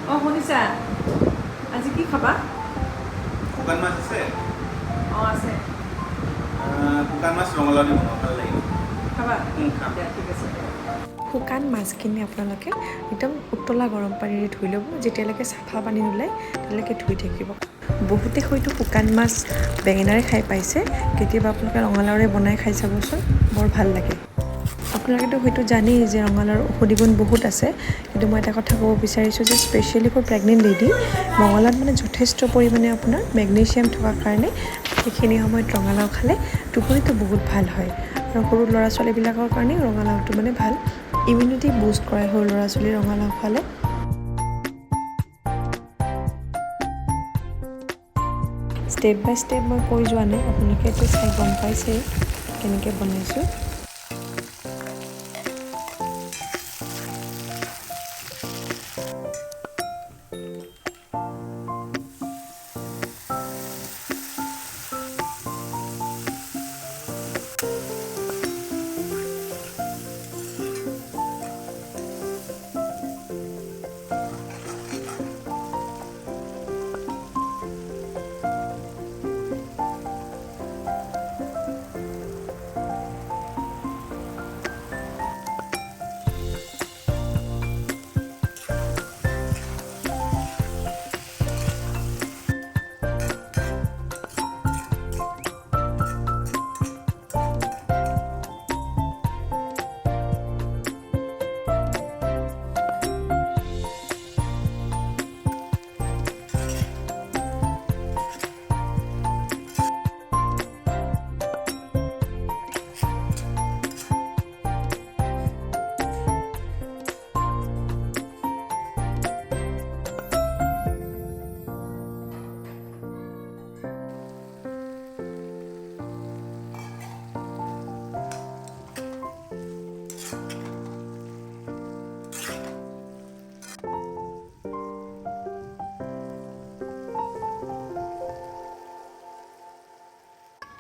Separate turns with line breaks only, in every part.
অঁ শুনিছা আজি কি খাবা
শুকান মাছ আছে
অঁ আছে
শুকান মাছ ৰঙালাও দি বনাব ভাল লাগিব
খাবা
খাম
দিয়া ঠিক আছে
শুকান মাছখিনি আপোনালোকে একদম উতলা গৰম পানীৰে ধুই ল'ব যেতিয়ালৈকে চাফা পানী নোলায় তেতিয়ালৈকে ধুই থাকিব বহুতে হয়তো শুকান মাছ বেঙেনাৰে খাই পাইছে কেতিয়াবা আপোনালোকে ৰঙালাওৰে বনাই খাই চাবচোন বৰ ভাল লাগে আপোনালোকেতো হয়তো জানেই যে ৰঙালাওৰ ঔষধি গুণ বহুত আছে কিন্তু মই এটা কথা ক'ব বিচাৰিছোঁ যে স্পেচিয়েলি ফৰ প্ৰেগনেণ্ট লেডি ৰঙালাওত মানে যথেষ্ট পৰিমাণে আপোনাৰ মেগনেছিয়াম থকাৰ কাৰণে সেইখিনি সময়ত ৰঙালাও খালে টোপনিটো বহুত ভাল হয় আৰু সৰু ল'ৰা ছোৱালীবিলাকৰ কাৰণে ৰঙালাওটো মানে ভাল ইমিউনিটি বুষ্ট কৰে সৰু ল'ৰা ছোৱালী ৰঙালাও খোৱালে ষ্টেপ বাই ষ্টেপ মই কৈ যোৱা নাই আপোনালোকেতো চাই গম পাইছেই কেনেকৈ বনাইছোঁ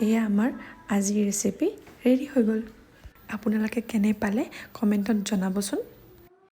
এয়া আমাৰ আজিৰ ৰেচিপি ৰেডি হৈ গ'ল আপোনালোকে কেনে পালে কমেণ্টত জনাবচোন